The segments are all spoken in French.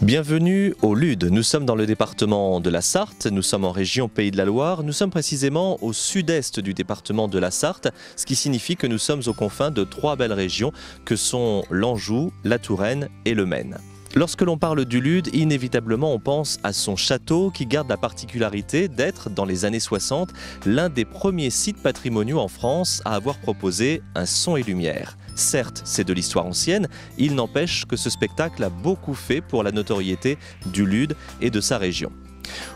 Bienvenue au Lude. Nous sommes dans le département de la Sarthe, nous sommes en région Pays de la Loire, nous sommes précisément au sud-est du département de la Sarthe, ce qui signifie que nous sommes aux confins de trois belles régions que sont l'Anjou, la Touraine et le Maine. Lorsque l'on parle du Lude, inévitablement on pense à son château qui garde la particularité d'être, dans les années 60, l'un des premiers sites patrimoniaux en France à avoir proposé un son et lumière. Certes, c'est de l'histoire ancienne, il n'empêche que ce spectacle a beaucoup fait pour la notoriété du Lude et de sa région.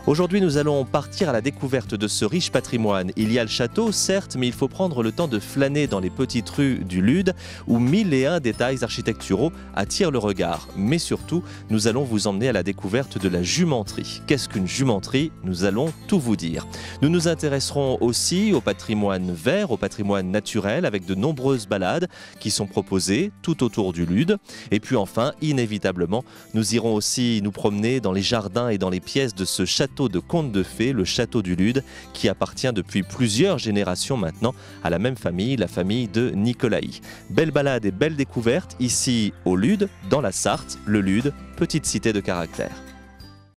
Aujourd'hui, nous allons partir à la découverte de ce riche patrimoine. Il y a le château, certes, mais il faut prendre le temps de flâner dans les petites rues du Lude où 1001 détails architecturaux attirent le regard. Mais surtout, nous allons vous emmener à la découverte de la jumenterie. Qu'est-ce qu'une jumenterie? Nous allons tout vous dire. Nous nous intéresserons aussi au patrimoine vert, au patrimoine naturel, avec de nombreuses balades qui sont proposées tout autour du Lude. Et puis enfin, inévitablement, nous irons aussi nous promener dans les jardins et dans les pièces de ce château de contes de fées, le château du Lude, qui appartient depuis plusieurs générations maintenant à la même famille, la famille de Nicolaï. Belle balade et belle découverte ici au Lude, dans la Sarthe, le Lude, petite cité de caractère.